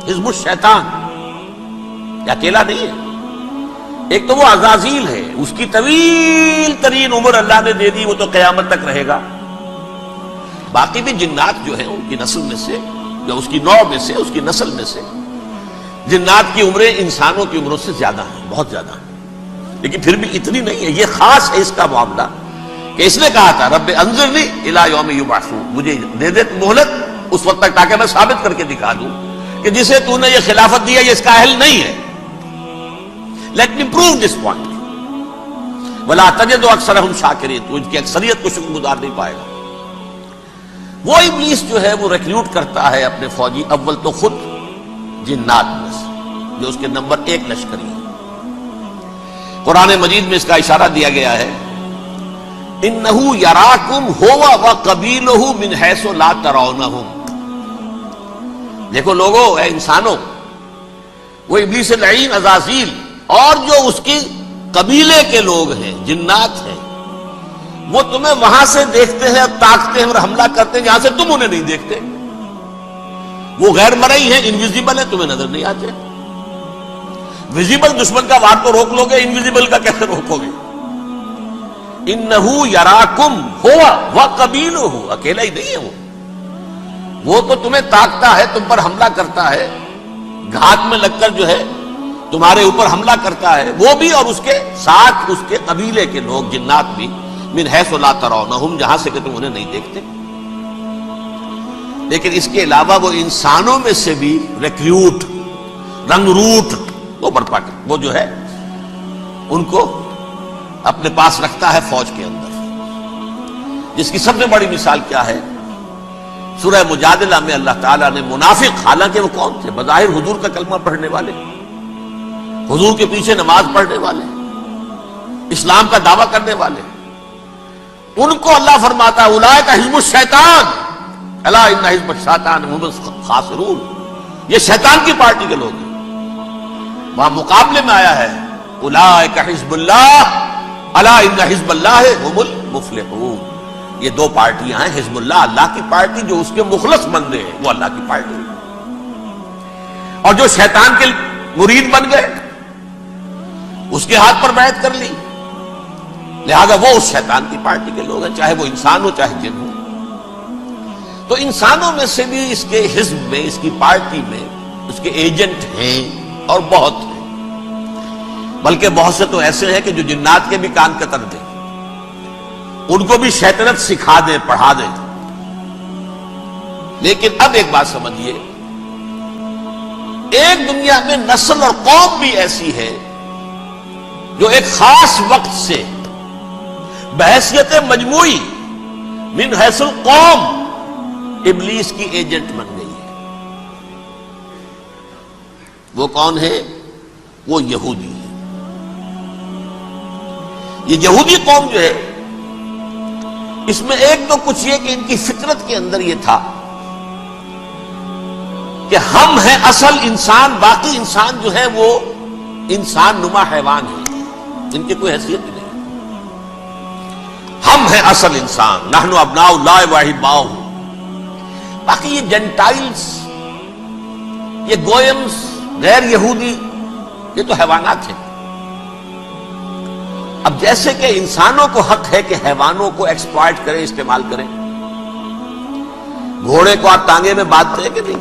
حزب الشیطان، یہ اکیلا نہیں ہے. ایک تو وہ عزازیل ہے، اس کی طویل ترین عمر اللہ نے دے دی، وہ تو قیامت تک رہے گا. باقی بھی جنات جو ہیں ان کی نسل میں سے، یا اس کی نوع میں سے، اس کی نسل میں سے جنات کی عمریں انسانوں کی عمروں سے زیادہ ہیں، بہت زیادہ ہیں. لیکن پھر بھی اتنی نہیں ہے. یہ خاص ہے اس کا معاملہ کہ اس نے کہا تھا رب انظرنی الی یوم یبعثون، مجھے دے دے مہلت اس وقت تک تاکہ میں ثابت کر کے دکھا دوں کہ جسے تو نے یہ خلافت دیا یہ اس کا اہل نہیں ہے. Let me prove this point. ولا تجد اکثرهم شاکرین، تو ان کی اکثریت کو شکر گزار نہیں پائے گا. وہ ابلیس جو ہے وہ ریکروٹ کرتا ہے اپنے فوجی، اول تو خود جنات میں سے جو اس کے نمبر 1 لشکری ہے. قرآن مجید میں اس کا اشارہ دیا گیا ہے انہ یراکم هو وقبیلہ من حیث لا ترونہم. دیکھو لوگو، اے انسانوں، وہ ابلیس لعین عزازیل اور جو اس کی قبیلے کے لوگ ہیں، جنات ہیں، وہ تمہیں وہاں سے دیکھتے ہیں، تاکتے ہیں اور حملہ کرتے ہیں جہاں سے تم انہیں نہیں دیکھتے. وہ غیر مرئی ہیں، انویزیبل ہیں، تمہیں نظر نہیں آتے. ویزیبل دشمن کا وار تو روک لو گے، انویزیبل کا کیسے روکو گے؟ انہو یراکم ہوا وقبیلہ، اکیلا ہی نہیں ہے وہ تو تمہیں تاکتا ہے، تم پر حملہ کرتا ہے، گھات میں لگ کر جو ہے تمہارے اوپر حملہ کرتا ہے، وہ بھی اور اس کے ساتھ اس کے قبیلے کے لوگ جنات بھی، من حیث لا ترونہم، جہاں سے کہ تم انہیں نہیں دیکھتے. لیکن اس کے علاوہ وہ انسانوں میں سے بھی ریکریوٹ، رنگ روٹ وہ برپا کر، وہ جو ہے ان کو اپنے پاس رکھتا ہے فوج کے اندر. جس کی سب سے بڑی مثال کیا ہے؟ سورہ مجادلہ میں اللہ تعالیٰ نے منافق، حالانکہ وہ کون تھے؟ بظاہر حضور کا کلمہ پڑھنے والے، حضور کے پیچھے نماز پڑھنے والے، اسلام کا دعویٰ کرنے والے، ان کو اللہ فرماتا ہے اولئک حزب الشیطان الا ان حزب الشیطان هم الخاسرون. یہ شیطان کی پارٹی کے لوگ ہیں. وہاں مقابلے میں آیا ہے اولئک حزب اللہ الا ان حزب اللہ هم المفلحون. یہ دو پارٹیاں ہیں، حزب اللہ اللہ کی پارٹی جو اس کے مخلص بندے ہیں، وہ اللہ کی پارٹی، اور جو شیطان کے مرید بن گئے اس کے ہاتھ پر بیعت کر لی، لہذا وہ اس شیطان کی پارٹی کے لوگ ہیں، چاہے وہ انسان ہو چاہے جن ہو. تو انسانوں میں سے بھی اس کے حزب میں، اس کی پارٹی میں اس کے ایجنٹ ہیں اور بہت ہیں. بلکہ بہت سے تو ایسے ہیں کہ جو جنات کے بھی کان کتر دیں، ان کو بھی شیطنت سکھا دیں، پڑھا دیں. لیکن اب ایک بات سمجھیے، ایک دنیا میں نسل اور قوم بھی ایسی ہے جو ایک خاص وقت سے بحیثیت مجموعی من حیث القوم ابلیس کی ایجنٹ بن گئی ہے. وہ کون ہے؟ وہ یہودی ہے. یہ یہودی قوم جو ہے، اس میں ایک تو کچھ یہ کہ ان کی فطرت کے اندر یہ تھا کہ ہم ہیں اصل انسان، باقی انسان جو ہے وہ انسان نما حیوان ہے، ان کی کوئی حیثیت نہیں. ہم ہیں اصل انسان، نحن ابناء اللہ و احباؤہ. باقی یہ جنٹائلز، یہ گوئمز، غیر یہودی، یہ تو حیوانات ہیں. اب جیسے کہ انسانوں کو حق ہے کہ حیوانوں کو ایکسپلائٹ کریں، استعمال کریں. گھوڑے کو آپ ٹانگے میں باندھتے ہیں کہ نہیں؟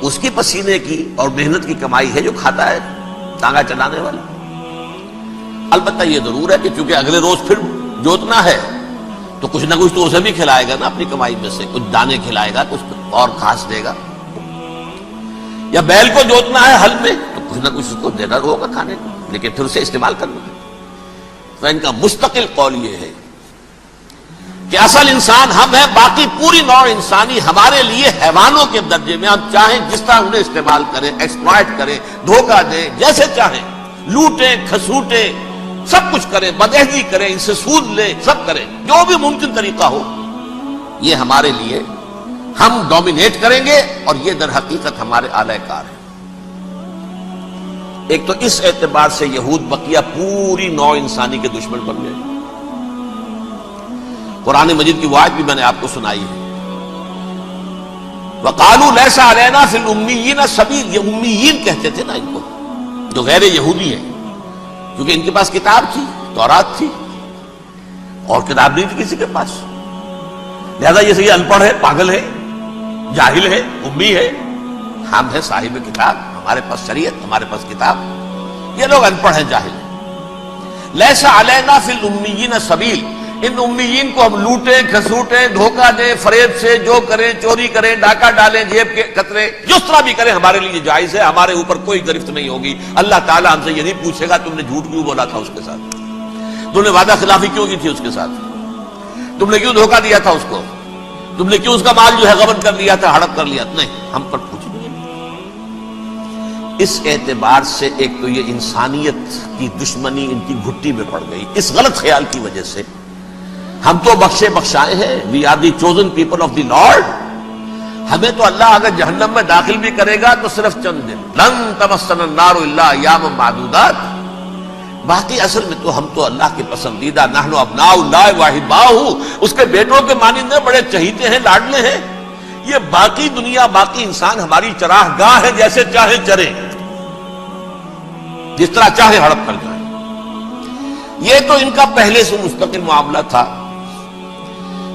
اس کی پسینے کی اور محنت کی کمائی ہے جو کھاتا ہے ٹانگا چلانے والا. البتہ یہ ضرور ہے کہ چونکہ اگلے روز پھر جوتنا ہے تو کچھ نہ کچھ تو اسے بھی کھلائے گا نا، اپنی کمائی میں سے کچھ دانے کھلائے گا، کچھ اور گھاس دے گا. یا بیل کو جوتنا ہے ہل میں تو کچھ نہ کچھ اس کو دینا ہوگا کھانے کو، لیکن پھر اسے استعمال کرنا ہے. تو ان کا مستقل قول یہ ہے کہ اصل انسان ہم ہیں، باقی پوری نوع انسانی ہمارے لیے حیوانوں کے درجے میں. ہم چاہیں جس طرح انہیں استعمال کریں، ایکسپلائٹ کریں، دھوکہ دیں، جیسے چاہیں لوٹیں، کھسوٹیں، سب کچھ کریں، بدعہدی کریں، ان سے سود لیں، سب کریں، جو بھی ممکن طریقہ ہو، یہ ہمارے لیے ہم ڈومینیٹ کریں گے، اور یہ در حقیقت ہمارے اعلی کار ہیں. ایک تو اس اعتبار سے یہود بقیہ پوری نوع انسانی کے دشمن بن گئے. قرآن مجید کی وہ آیت بھی میں نے آپ کو سنائی ہے وقالوا لیس علینا فی الامیین سبیل، یہ امیین کہتے تھے نا ان کو جو غیر یہودی ہیں، کیونکہ ان کے پاس کتاب تھی، تورات تھی، اور کتاب نہیں تھی کسی کے پاس، لہذا یہ ان پڑھ ہے، پاگل ہے، جاہل ہے، امی ہے، ہم ہے صاحب کتاب، ہمارے پاس شریعت، ہمارے پاس کتاب، یہ لوگ ان پڑھ ہیں، جاہل ہیں۔ لیس علینا فی الامیین سبیل، ان امیین کو ہم لوٹیں، کھسوٹیں، دھوکہ دیں، فریب سے جو کریں، چوری کریں، ڈاکہ ڈالیں، جیب کے قطرے، جس طرح بھی کریں ہمارے لیے جائز ہے، ہمارے اوپر کوئی گرفت نہیں ہوگی۔ اللہ تعالیٰ ہم سے یہ نہیں پوچھے گا تم نے جھوٹ کیوں بولا تھا اس کے ساتھ، تم نے وعدہ خلافی کیوں کی تھی اس کے ساتھ، تم نے کیوں دھوکہ دیا تھا اس کو، تم نے کیوں اس کا مال جو ہے غبن کر لیا تھا، ہڑپ کر لیا، نہیں، ہم پر پوچھیں گے۔ اس اعتبار سے ایک تو یہ انسانیت کی دشمنی ان کی گھٹی میں پڑ گئی، اس غلط خیال کی وجہ سے ہم تو بخشے بخشائے ہیں، we are the chosen people of the lord, ہمیں تو اللہ اگر جہنم میں داخل بھی کرے گا تو صرف چند دن، لن تمسنا النار الا ایاما معدودات، باقی اصل میں تو ہم تو اللہ کے پسندیدہ، نحن ابناء اللہ واحباؤہ، اس کے بیٹوں کے مانند بڑے چہیتے ہیں، لاڈلے ہیں، یہ باقی دنیا، باقی انسان ہماری چراہ گاہ ہے، جیسے چاہے چرے، جس طرح چاہے ہڑپ کر جائیں۔ یہ تو ان کا پہلے سے مستقل معاملہ تھا،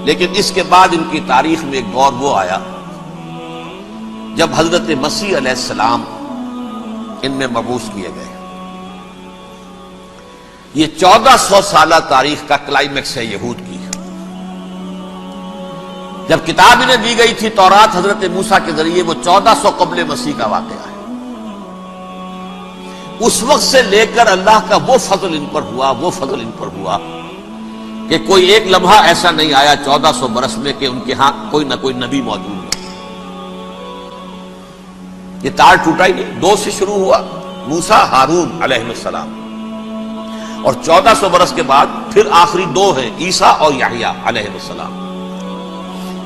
لیکن اس کے بعد ان کی تاریخ میں ایک دور وہ آیا جب حضرت مسیح علیہ السلام ان میں مبعوث کیے گئے۔ یہ 1400 سالہ تاریخ کا کلائمیکس ہے یہود کی۔ جب کتاب انہیں دی گئی تھی تورات حضرت موسیٰ کے ذریعے، وہ 1400 قبل مسیح کا واقعہ ہے۔ اس وقت سے لے کر اللہ کا وہ فضل ان پر ہوا، وہ فضل ان پر ہوا کہ کوئی ایک لمحہ ایسا نہیں آیا 1400 برس میں کہ ان کے ہاں کوئی نہ کوئی نبی موجود نہیں۔ یہ تار ٹوٹا ہی نہیں، 2 سے شروع ہوا، موسیٰ، ہارون علیہ السلام، اور 1400 برس کے بعد پھر آخری 2 ہیں، عیسیٰ اور یحییٰ علیہ السلام،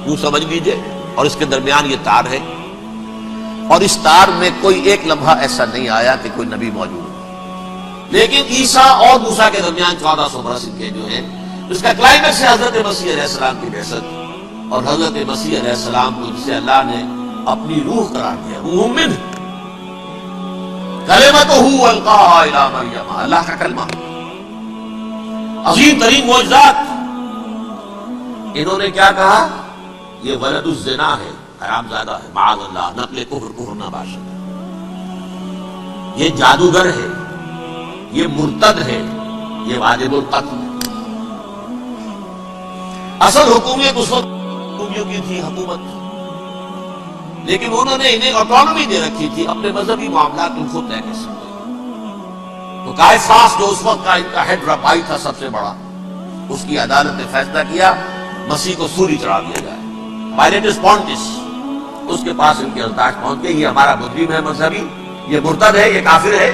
یوں سمجھ لیجئے، اور اس کے درمیان یہ تار ہے، اور اس تار میں کوئی ایک لمحہ ایسا نہیں آیا کہ کوئی نبی موجود ہو۔ لیکن عیسیٰ اور موسیٰ کے درمیان 1400 برس ان کے جو ہیں، اس کا کلائمیکس ہے حضرت مسیح علیہ السلام کی بعثت، اور حضرت مسیح علیہ السلام کو جسے اللہ نے اپنی روح قرار دیا، روح منہ، کلمتہ القاہا الی مریم، اللہ کا کلمہ، عظیم ترین معجزات۔ انہوں نے کیا کہا؟ یہ ولد الزنا ہے، حرام زادہ ہے، معاذ اللہ، نقل کفر ناباشد، یہ جادوگر ہے، یہ مرتد ہے، یہ واجب القتل ہے۔ اصل حکومت اس وقت حکومتوں کی تھی حکومت، لیکن انہوں نے انہیں آٹونومی دے رکھی تھی، اپنے مذہبی معاملات تم خود طے کر سکتے۔ تو قائفاس جو اس وقت کا ان کا ہیڈ ربائی تھا سب سے بڑا، اس کی عدالت نے فیصلہ کیا مسیح کو سولی چڑھا دیا جائے۔ پائلیٹس پونٹس، اس کے پاس ان کے التاش پہنچ گئے، یہ ہمارا مجرم ہے مذہبی، یہ مرتد ہے، یہ کافر ہے،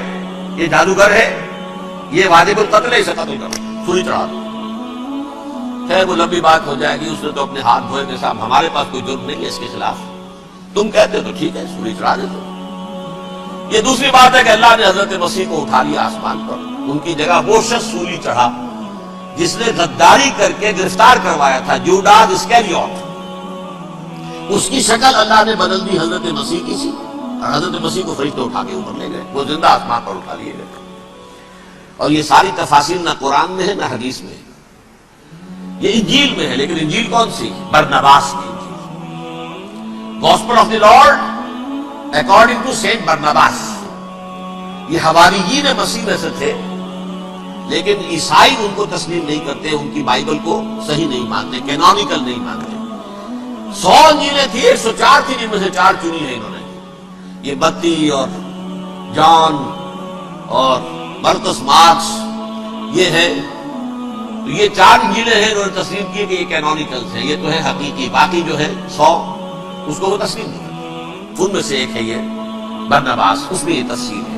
یہ جادوگر ہے، یہ واجب القتل ہے، اسے قتل کرو، سولی چڑھا دو۔ خیر وہ لمبی بات ہو جائے گی، اس نے تو اپنے ہاتھ دھوئے کہ صاحب ہمارے پاس کوئی جرم نہیں ہے اس کے خلاف، تم کہتے تو ٹھیک ہے سولی چڑھا دے دو۔ یہ دوسری بات ہے کہ اللہ نے حضرت مسیح کو اٹھا لیا آسمان پر، ان کی جگہ وہ شخص سولی چڑھا جس نے غداری کر کے گرفتار کروایا تھا، جوڈاس اسکیریوٹ، اس کی شکل اللہ نے بدل دی حضرت مسیح کی سی، اور حضرت مسیح کو فرشتے اٹھا کے اوپر لے گئے، وہ زندہ آسمان پر اٹھا لیے گئے۔ اور یہ ساری تفاصیل نہ قرآن میں ہے نہ حدیث میں ہے، یہ انجیل میں ہے، لیکن انجیل کون سی؟ برنباس کی انجیل، gospel of the lord according to Saint Barnabas. یہ حواریین مسیح میں سے تھے، لیکن عیسائی ان کو تسلیم نہیں کرتے، ان کی بائبل کو صحیح نہیں مانتے، کینونیکل نہیں مانتے۔ 100 انجیلیں تھی، 104 تھی، جن میں سے 4 چنی ہیں انہوں نے، یہ متی اور جان اور مرقس مارکس، یہ ہے، تو یہ 4 انجیلیں ہیں انہوں نے تسلیم کی کہ یہ کینونیکلز ہیں، یہ تو ہے حقیقی، باقی جو ہے 100 اس کو وہ تسلیم نہیں کرتے۔ ان میں سے ایک ہے یہ برنباس، اس میں یہ تفصیل ہے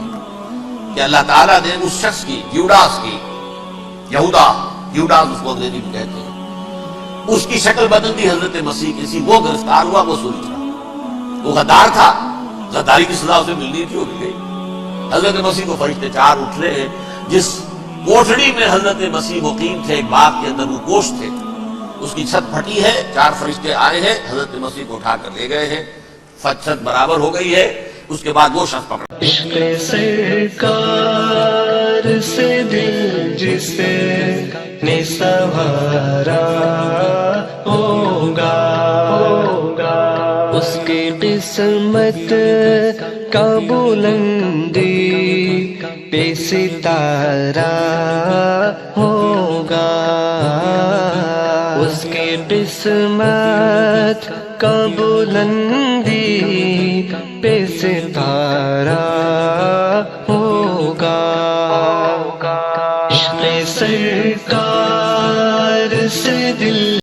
کہ اللہ تعالیٰ نے اس شخص کی، جیوڈاس کی، یہودا، جیوڈاس اس کو انگریزی میں کہتے ہیں، اس کی شکل بدل دی حضرت مسیح کی سی، وہ گرفتار ہوا، وہ سولی چڑھا، وہ غدار تھا، غداری کی سزا اسے ملنی تھی، وہ مل گئی۔ حضرت مسیح کو فرشتے 4 اٹھ رہے ہیں، جس کوٹڑی میں حضرت مسیح مقیم تھے، ایک باغ کے اندر وہ کوش تھے، اس کی چھت پھٹی ہے، 4 فرشتے آئے ہیں، حضرت مسیح کو اٹھا کر لے گئے ہیں، فت برابر ہو گئی ہے، اس کے بعد وہ شخص پکڑا۔ عشق سرکار سے دل جسے نے سنوارا ہوگا، اس کی قسمت کا بلندی پہ ستارہ ہوگا، اس کی قسمت کا بلندی پہ ستارہ